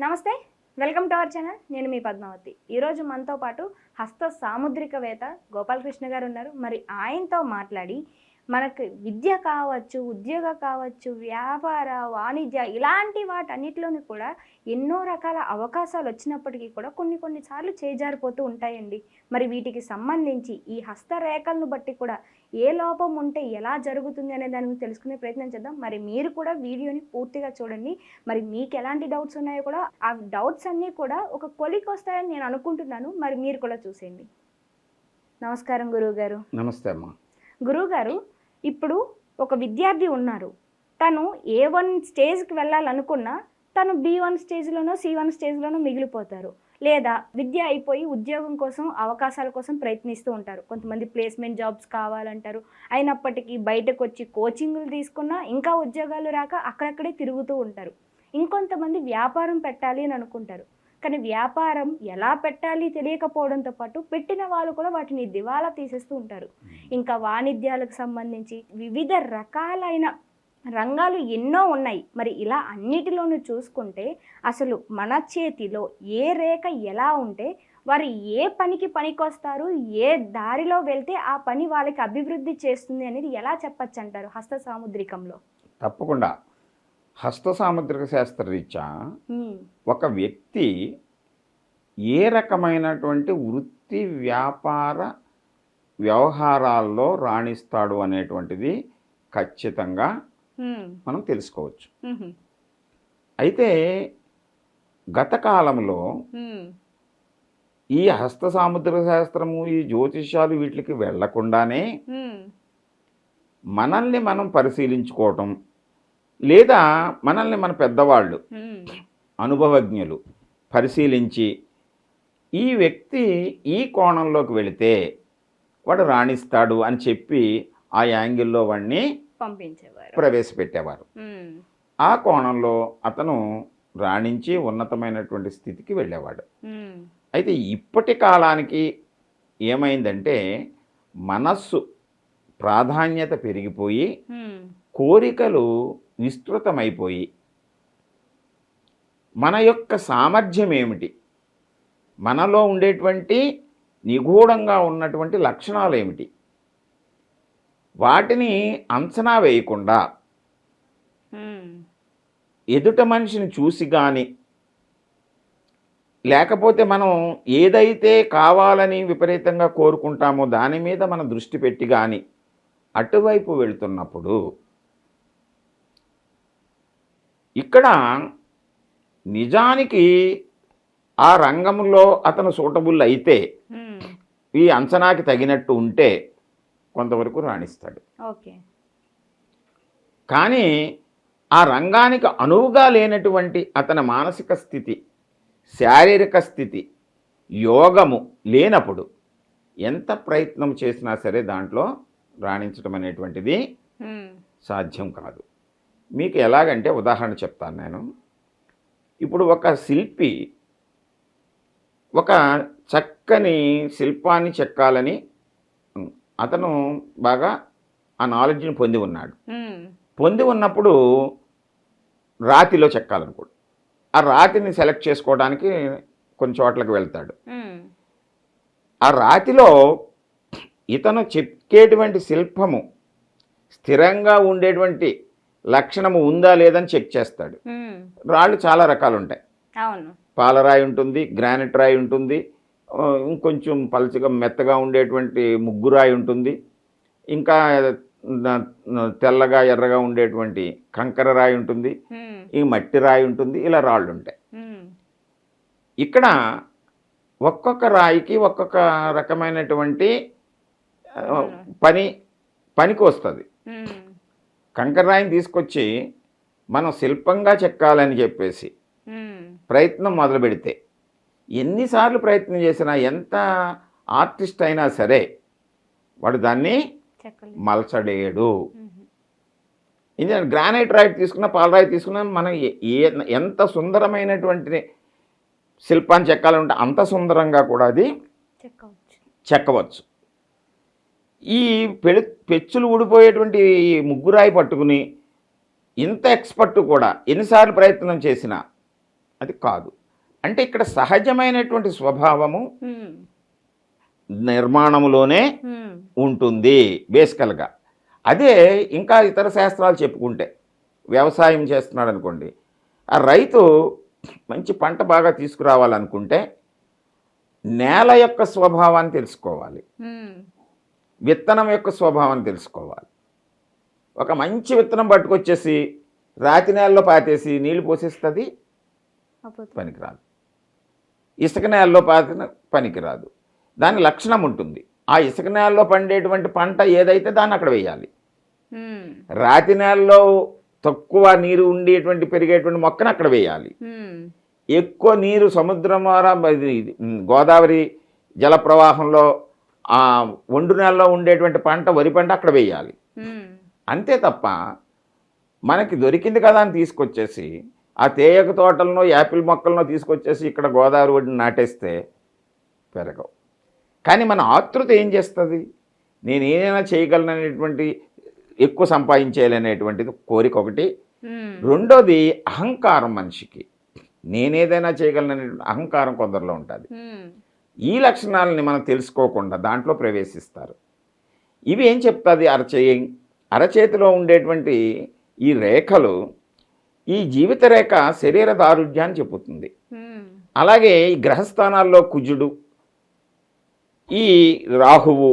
నమస్తే, welcome to our channel. నేను మీ పద్మావతి. ఈరోజు మనతో పాటు హస్త సాముద్రికవేత్త గోపాలకృష్ణ గారు ఉన్నారు. మరి ఆయనతో మాట్లాడి మనకు విద్య కావచ్చు, ఉద్యోగం కావచ్చు, వ్యాపార వాణిజ్య ఇలాంటి వాటన్నిటిలోని కూడా ఎన్నో రకాల అవకాశాలు వచ్చినప్పటికీ కూడా కొన్నిసార్లు చేజారిపోతూ ఉంటాయండి. మరి వీటికి సంబంధించి ఈ హస్తరేఖలను బట్టి కూడా ఏ లోపం ఉంటే ఎలా జరుగుతుంది అనే దాని గురించి తెలుసుకునే ప్రయత్నం చేద్దాం. మరి మీరు కూడా వీడియోని పూర్తిగా చూడండి. మరి మీకు ఎలాంటి డౌట్స్ ఉన్నాయో కూడా ఆ డౌట్స్ అన్నీ కూడా ఒక కొలికి వస్తాయని నేను అనుకుంటున్నాను. మరి మీరు కూడా చూసేయండి. నమస్కారం గురువుగారు. నమస్తే అమ్మా. గురువుగారు, ఇప్పుడు ఒక విద్యార్థి ఉన్నారు. తను A1 స్టేజ్కి వెళ్ళాలనుకున్నా తను B1 స్టేజ్లోనో C1 స్టేజ్లోనో మిగిలిపోతారు. లేదా విద్య అయిపోయి ఉద్యోగం కోసం అవకాశాల కోసం ప్రయత్నిస్తూ ఉంటారు. కొంతమంది ప్లేస్మెంట్ జాబ్స్ కావాలంటారు. అయినప్పటికీ బయటకు వచ్చి కోచింగ్లు తీసుకున్నా ఇంకా ఉద్యోగాలు రాక అక్కడక్కడే తిరుగుతూ ఉంటారు. ఇంకొంతమంది వ్యాపారం పెట్టాలి అని అనుకుంటారు. కానీ వ్యాపారం ఎలా పెట్టాలి తెలియకపోవడంతో పాటు పెట్టిన వాళ్ళు కూడా వాటిని దివాలా తీసేస్తూ ఉంటారు. ఇంకా వాణిజ్యాలకు సంబంధించి వివిధ రకాలైన రంగాలు ఎన్నో ఉన్నాయి. మరి ఇలా అన్నిటిలోనూ చూసుకుంటే అసలు మన చేతిలో ఏ రేఖ ఎలా ఉంటే వారు ఏ పనికి పనికొస్తారు, ఏ దారిలో వెళ్తే ఆ పని వాళ్ళకి అభివృద్ధి చేస్తుంది అనేది ఎలా చెప్పచ్చు అంటారు హస్త సాముద్రికంలో? తప్పకుండా. హస్త సాముద్రిక శాస్త్రరీత్యా ఒక వ్యక్తి ఏ రకమైనటువంటి వృత్తి వ్యాపార వ్యవహారాల్లో రాణిస్తాడు అనేటువంటిది ఖచ్చితంగా మనం తెలుసుకోవచ్చు. అయితే గత కాలంలో ఈ హస్త సాముద్రిక శాస్త్రము, ఈ జ్యోతిష్యాలు వీటికి వెళ్లకుండానే మనల్ని మనం పరిశీలించుకోవటం, లేదా మనల్ని మన పెద్దవాళ్ళు అనుభవజ్ఞులు పరిశీలించి ఈ వ్యక్తి ఈ కోణంలోకి వెళితే వాడు రాణిస్తాడు అని చెప్పి ఆ యాంగిల్లో వాడిని ప్రవేశపెట్టేవారు. ఆ కోణంలో అతను రాణించి ఉన్నతమైనటువంటి స్థితికి వెళ్ళేవాడు. అయితే ఇప్పటి కాలానికి ఏమైందంటే మనస్సు ప్రాధాన్యత పెరిగిపోయి కోరికలు విస్తృతమైపోయి మన యొక్క సామర్థ్యం ఏమిటి, మనలో ఉండేటువంటి నిగూఢంగా ఉన్నటువంటి లక్షణాలు ఏమిటి, వాటిని అంచనా వేయకుండా ఎదుట మనిషిని చూసి కానీ, లేకపోతే మనం ఏదైతే కావాలని విపరీతంగా కోరుకుంటామో దాని మీద మన దృష్టి పెట్టి కానీ అటువైపు వెళుతున్నప్పుడు ఇక్కడ నిజానికి ఆ రంగంలో అతను సూటబుల్ అయితే, ఈ అంచనాకి తగినట్టు ఉంటే కొంతవరకు రాణిస్తాడు. కానీ ఆ రంగానికి అనువుగా లేనటువంటి అతని మానసిక స్థితి, శారీరక స్థితి, యోగము లేనప్పుడు ఎంత ప్రయత్నం చేసినా సరే దాంట్లో రాణించడం అనేటువంటిది సాధ్యం కాదు. మీకు ఎలాగంటే ఉదాహరణ చెప్తాను నేను. ఇప్పుడు ఒక శిల్పి ఒక చక్కని శిల్పాన్ని చెక్కాలని అతను బాగా ఆ నాలెడ్జ్ని పొంది ఉన్నాడు. పొంది ఉన్నప్పుడు రాతిలో చెక్కాలనుకోడు. ఆ రాతిని సెలెక్ట్ చేసుకోవడానికి కొన్ని చోట్లకు వెళ్తాడు. ఆ రాతిలో ఇతను చెక్కేటువంటి శిల్పము స్థిరంగా ఉండేటువంటి లక్షణము ఉందా లేదని చెక్ చేస్తాడు. రాళ్ళు చాలా రకాలు ఉంటాయి. పాలరాయి ఉంటుంది, గ్రానైట్ రాయి ఉంటుంది, ఇంకొంచెం పలుచగా మెత్తగా ఉండేటువంటి ముగ్గురాయి ఉంటుంది, ఇంకా తెల్లగా ఎర్రగా ఉండేటువంటి కంకర రాయి ఉంటుంది, ఈ మట్టి రాయి ఉంటుంది, ఇలా రాళ్ళు ఉంటాయి. ఇక్కడ ఒక్కొక్క రాయికి ఒక్కొక్క రకమైనటువంటి పనికి వస్తుంది. కంకర రాయిని తీసుకొచ్చి మనం శిల్పంగా చెక్కాలని చెప్పేసి ప్రయత్నం మొదలు పెడితే ఎన్నిసార్లు ప్రయత్నం చేసినా, ఎంత ఆర్టిస్ట్ అయినా సరే వాడు దాన్ని మలచడేయడు. ఇది గ్రానైట్ రాయి తీసుకున్నా, పాలరాయి తీసుకున్నా, మనం ఎంత సుందరమైనటువంటి శిల్పాన్ని చెక్కాలంటే అంత సుందరంగా కూడా అది చెక్కవచ్చు. ఈ పెచ్చులు ఊడిపోయేటువంటి ముగ్గురాయి పట్టుకుని ఇంత ఎక్స్పర్ట్ కూడా ఎన్నిసార్లు ప్రయత్నం చేసినా అది కాదు. అంటే ఇక్కడ సహజమైనటువంటి స్వభావము నిర్మాణంలోనే ఉంటుంది బేసికల్గా. అదే ఇంకా ఇతర శాస్త్రాలు చెప్పుకుంటే, వ్యవసాయం చేస్తున్నాడు అనుకోండి, ఆ రైతు మంచి పంట బాగా తీసుకురావాలనుకుంటే నేల యొక్క స్వభావాన్ని తెలుసుకోవాలి, విత్తనం యొక్క స్వభావాన్ని తెలుసుకోవాలి. ఒక మంచి విత్తనం పట్టుకొచ్చేసి రాతి నేలలో పాతేసి నీళ్లు పోసేస్తుంది, పనికిరాదు. ఇసుక నేలలో పాతిన పనికిరాదు. దాని లక్షణం ఉంటుంది. ఆ ఇసుక నేలలో పండేటువంటి పంట ఏదైతే దాన్ని అక్కడ వేయాలి. రాతి నేలలో తక్కువ నీరు ఉండేటువంటి పెరిగేటువంటి మొక్కను అక్కడ వేయాలి. ఎక్కువ నీరు సముద్రం ద్వారా గోదావరి జల ప్రవాహంలో ఆ ఒండు నేలలో ఉండేటువంటి పంట వరి పంట అక్కడ వేయాలి. అంతే తప్ప మనకి దొరికింది కదా అని తీసుకొచ్చేసి ఆ తేయక తోటలను యాపిల్ మొక్కలను తీసుకొచ్చేసి ఇక్కడ గోదావరి ఒడ్డున నాటేస్తే పెరగవు. కానీ మన ఆతృత ఏం చేస్తుంది? నేను ఏదైనా చేయగలననేటువంటి, ఎక్కువ సంపాదించేయాలనేటువంటిది కోరిక ఒకటి. రెండోది అహంకారం. మనిషికి నేనేదైనా చేయగలననే అహంకారం కొందరిలో ఉంటుంది. ఈ లక్షణాలని మనం తెలుసుకోకుండా దాంట్లో ప్రవేశిస్తారు. ఇవి ఏం చెప్తుంది? అరచేతిలో ఉండేటువంటి ఈ రేఖలు ఈ జీవిత రేఖ శరీర దారుఢ్యాన్ని చెబుతుంది. అలాగే ఈ గ్రహస్థానాల్లో కుజుడు, ఈ రాహువు,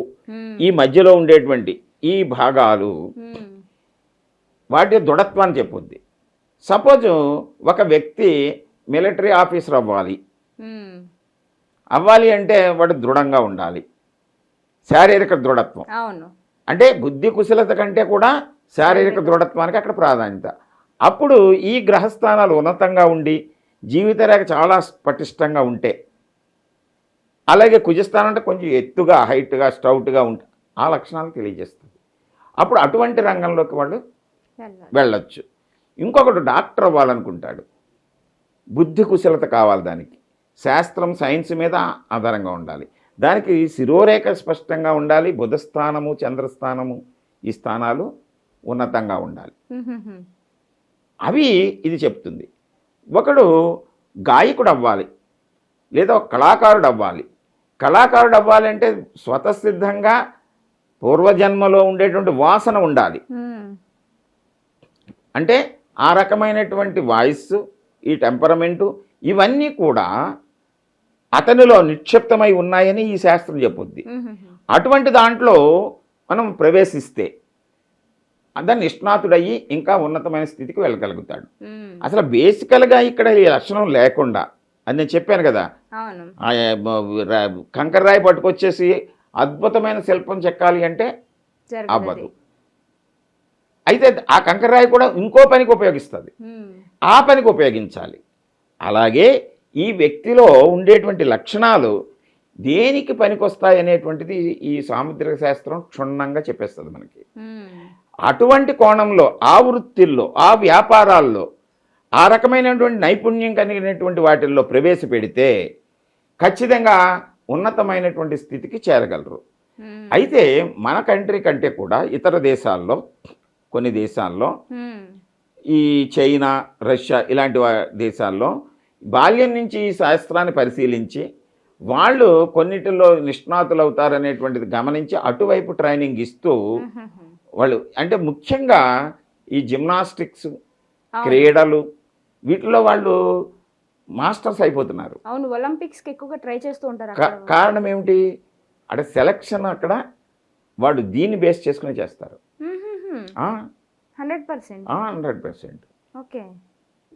ఈ మధ్యలో ఉండేటువంటి ఈ భాగాలు వాటి దృఢత్వాన్ని చెప్పుద్ది. సపోజ్ ఒక వ్యక్తి మిలిటరీ ఆఫీసర్ అవ్వాలి అంటే వాడు దృఢంగా ఉండాలి. శారీరక దృఢత్వం. అంటే బుద్ధి కుశలత కంటే కూడా శారీరక దృఢత్వానికి అక్కడ ప్రాధాన్యత. అప్పుడు ఈ గ్రహస్థానాలు ఉన్నతంగా ఉండి జీవిత రేఖ చాలా పటిష్టంగా ఉంటే, అలాగే కుజస్థానం అంటే కొంచెం ఎత్తుగా, హైట్గా, స్టౌట్గా ఉంటే ఆ లక్షణాలు తెలియజేస్తుంది. అప్పుడు అటువంటి రంగంలోకి వాళ్ళు వెళ్ళొచ్చు. ఇంకొకటి డాక్టర్ అవ్వాలనుకుంటాడు, బుద్ధి కుశలత కావాలి. దానికి శాస్త్రం, సైన్స్ మీద ఆధారంగా ఉండాలి. దానికి శిరోరేఖ స్పష్టంగా ఉండాలి. బుధస్థానము, చంద్రస్థానము, ఈ స్థానాలు ఉన్నతంగా ఉండాలి. అవి ఇది చెప్తుంది. ఒకడు గాయకుడు అవ్వాలి, లేదా ఒక కళాకారుడు అవ్వాలి. కళాకారుడు అవ్వాలి అంటే స్వతసిద్ధంగా పూర్వజన్మలో ఉండేటువంటి వాసన ఉండాలి. అంటే ఆ రకమైనటువంటి వాయిస్, ఈ టెంపరమెంటు, ఇవన్నీ కూడా అతనిలో నిక్షిప్తమై ఉన్నాయని ఈ శాస్త్రం చెప్పుద్ది. అటువంటి దాంట్లో మనం ప్రవేశిస్తే దాన్ని నిష్ణాతుడయ్యి ఇంకా ఉన్నతమైన స్థితికి వెళ్ళగలుగుతాడు. అసలు బేసికల్గా ఇక్కడ ఈ లక్షణం లేకుండా, అది నేను చెప్పాను కదా, కంకర్రాయి పట్టుకొచ్చేసి అద్భుతమైన శిల్పం చెక్కాలి అంటే అవ్వదు. అయితే ఆ కంకర్రాయి కూడా ఇంకో పనికి ఉపయోగిస్తుంది, ఆ పనికి ఉపయోగించాలి. అలాగే ఈ వ్యక్తిలో ఉండేటువంటి లక్షణాలు దేనికి పనికొస్తాయి అనేటువంటిది ఈ సాముద్రిక శాస్త్రం క్షుణ్ణంగా చెప్పేస్తుంది మనకి. అటువంటి కోణంలో, ఆ వృత్తిల్లో, ఆ వ్యాపారాల్లో, ఆ రకమైనటువంటి నైపుణ్యం కలిగినటువంటి వాటిల్లో ప్రవేశపెడితే ఖచ్చితంగా ఉన్నతమైనటువంటి స్థితికి చేరగలరు. అయితే మన కంట్రీ కంటే కూడా ఇతర దేశాల్లో, కొన్ని దేశాల్లో, ఈ చైనా, రష్యా ఇలాంటి దేశాల్లో బాల్యం నుంచి ఈ శాస్త్రాన్ని పరిశీలించి వాళ్ళు కొన్నిటిలో నిష్ణాతులు అవుతారనేటువంటిది గమనించి అటువైపు ట్రైనింగ్ ఇస్తూ వాళ్ళు, అంటే ముఖ్యంగా ఈ జిమ్నాస్టిక్స్, క్రీడలు, వీటిలో వాళ్ళు మాస్టర్స్ అయిపోతున్నారు. అవును, ఒలింపిక్స్కి ఎక్కువగా ట్రై చేస్తూ ఉంటారు. కారణం ఏమిటి? అంటే సెలక్షన్ అక్కడ వాడు దీన్ని బేస్ చేసుకుని చేస్తారు. 100%. ఓకే.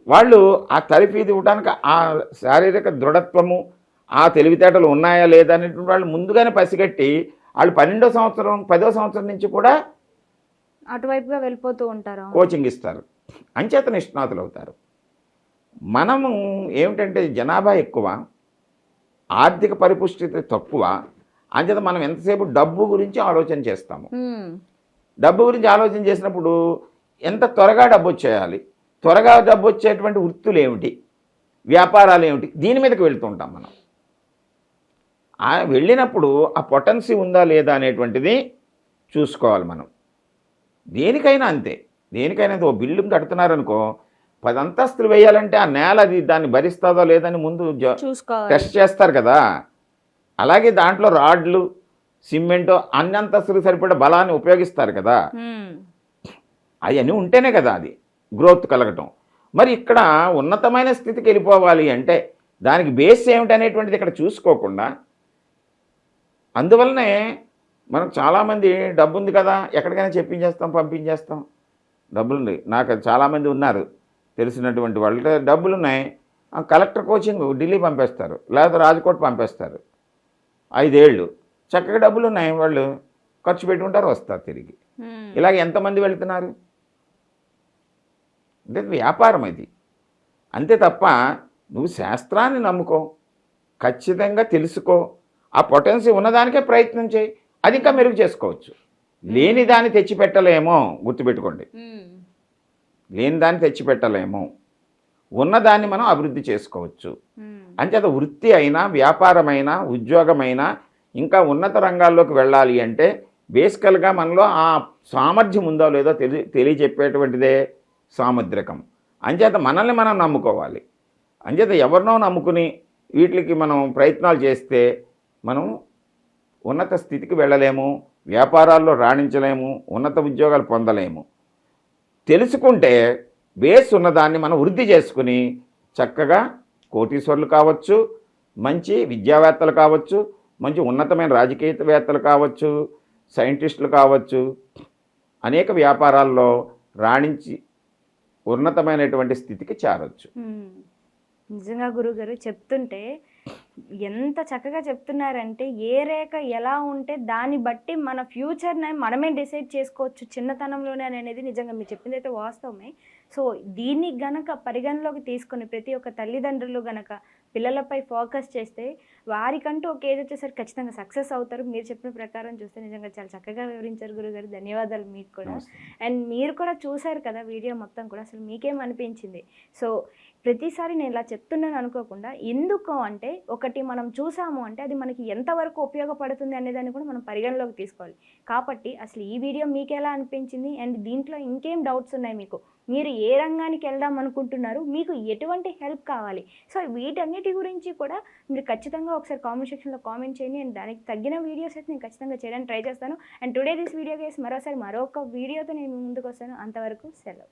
వాళ్ళు ఆ తరఫీదు ఇవ్వడానికి ఆ శారీరక దృఢత్వము, ఆ తెలివితేటలు ఉన్నాయా లేదా అనేటువంటి వాళ్ళు ముందుగానే పసిగట్టి వాళ్ళు 12వ సంవత్సరం 10వ సంవత్సరం నుంచి కూడా అటువైపుగా వెళ్ళిపోతూ ఉంటారు, కోచింగ్ ఇస్తారు. అంచేత నిష్ణాతులు అవుతారు. మనము ఏమిటంటే జనాభా ఎక్కువ, ఆర్థిక పరిపుష్టి తక్కువ. అంచేత మనం ఎంతసేపు డబ్బు గురించి ఆలోచన చేస్తాము. డబ్బు గురించి ఆలోచన చేసినప్పుడు ఎంత త్వరగా డబ్బు వచ్చేయాలి, త్వరగా డబ్బు వచ్చేటువంటి వృత్తులు ఏమిటి, వ్యాపారాలు ఏమిటి, దీని మీదకి వెళ్తుంటాం మనం. వెళ్ళినప్పుడు ఆ పొటెన్సీ ఉందా లేదా అనేటువంటిది చూసుకోవాలి మనం. దేనికైనా అంతే. దేనికైనా ఓ బిల్డింగ్ కడుతున్నారనుకో, 10 అంతస్తులు వేయాలంటే ఆ నేల అది దాన్ని భరిస్తుందో లేదని ముందు చూసుకోవాలి. టెస్ట్ చేస్తారు కదా. అలాగే దాంట్లో రాడ్లు సిమెంట్ అన్ని అంతస్తులు సరిపడే బలాన్ని ఉపయోగిస్తారు కదా. అవన్నీ ఉంటేనే కదా అది గ్రోత్ కలగటం. మరి ఇక్కడ ఉన్నతమైన స్థితికి వెళ్ళిపోవాలి అంటే దానికి బేస్ ఏమిటనేటువంటిది ఇక్కడ చూసుకోకుండా, అందువల్లనే మనకు చాలామంది డబ్బు ఉంది కదా ఎక్కడికైనా చెప్పించేస్తాం పంపించేస్తాం. డబ్బులుంది, నాకు చాలామంది ఉన్నారు తెలిసినటువంటి వాళ్ళు, డబ్బులు ఉన్నాయి, కలెక్టర్ కోచింగ్ ఢిల్లీ పంపేస్తారు, లేదా రాజ్కోట్ పంపేస్తారు. 5 ఏళ్ళు చక్కగా డబ్బులు ఉన్నాయి, వాళ్ళు ఖర్చు పెట్టుకుంటారు, వస్తారు తిరిగి. ఇలాగ ఎంతమంది వెళ్తున్నారు? అంటే వ్యాపారం అది. అంతే తప్ప నువ్వు శాస్త్రాన్ని నమ్ముకో, ఖచ్చితంగా తెలుసుకో, ఆ పొటెన్సీ ఉన్నదానికే ప్రయత్నం చేయి, అది ఇంకా మెరుగు చేసుకోవచ్చు. లేని దాన్ని తెచ్చిపెట్టలేమో, గుర్తుపెట్టుకోండి, లేని దాన్ని తెచ్చిపెట్టలేము, ఉన్నదాన్ని మనం అభివృద్ధి చేసుకోవచ్చు. అంచేత వృత్తి అయినా వ్యాపారమైనా ఉద్యోగమైనా ఇంకా ఉన్నత రంగాల్లోకి వెళ్ళాలి అంటే బేసికల్గా మనలో ఆ సామర్థ్యం ఉందో లేదో తెలియచెప్పేటువంటిదే సాముద్రికం. అంచేత మనల్ని మనం నమ్ముకోవాలి. అంచేత ఎవరినో నమ్ముకుని వీటికి మనం ప్రయత్నాలు చేస్తే మనం ఉన్నత స్థితికి వెళ్ళలేము, వ్యాపారాల్లో రాణించలేము, ఉన్నత ఉద్యోగాలు పొందలేము. తెలుసుకుంటే బేస్ ఉన్నదాన్ని మనం వృద్ధి చేసుకుని చక్కగా కోటీశ్వరులు కావచ్చు, మంచి విద్యావేత్తలు కావచ్చు, మంచి ఉన్నతమైన రాజకీయవేత్తలు కావచ్చు, సైంటిస్టులు కావచ్చు, అనేక వ్యాపారాల్లో రాణించి ఉన్నతమైనటువంటి స్థితికి చేరవచ్చు. నిజంగా గురుగారు చెప్తుంటే ఎంత చక్కగా చెప్తున్నారంటే, ఏ రేఖ ఎలా ఉంటే దాన్ని బట్టి మన ఫ్యూచర్ని మనమే డిసైడ్ చేసుకోవచ్చు చిన్నతనంలోనే అనేది నిజంగా మీరు చెప్పింది అయితే వాస్తవమే. సో దీన్ని గనక పరిగణలోకి తీసుకొని ప్రతి ఒక్క తల్లిదండ్రులు గనక పిల్లలపై ఫోకస్ చేస్తే వారికంటూ ఒక ఏజ్ వచ్చేసరికి ఖచ్చితంగా సక్సెస్ అవుతారు. మీరు చెప్పిన ప్రకారం చూస్తే నిజంగా చాలా చక్కగా వివరించారు గురుగారు, ధన్యవాదాలు మీకు కూడా. అండ్ మీరు కూడా చూశారు కదా వీడియో మొత్తం కూడా, అసలు మీకేమనిపించింది? సో ప్రతిసారి నేను ఇలా చెప్తున్నాను అనుకోకుండా, ఎందుకు అంటే ఒకటి మనం చూసాము అంటే అది మనకి ఎంతవరకు ఉపయోగపడుతుంది అనేదాన్ని కూడా మనం పరిగణలోకి తీసుకోవాలి. కాబట్టి అసలు ఈ వీడియో మీకు ఎలా అనిపించింది, అండ్ దీంట్లో ఇంకేం డౌట్స్ ఉన్నాయి మీకు, మీరు ఏ రంగానికి వెళ్దాం అనుకుంటున్నారు, మీకు ఎటువంటి హెల్ప్ కావాలి, సో వీటన్నిటి గురించి కూడా మీరు ఖచ్చితంగా ఒకసారి కామెంట్ సెక్షన్లో కామెంట్ చేయండి. అండ్ దానికి తగ్గిన వీడియోస్ అయితే నేను ఖచ్చితంగా చేయడానికి ట్రై చేస్తాను. And today this video guys, మరోసారి మరొక వీడియోతో నేను ముందుకు వస్తాను. అంతవరకు సెలవు.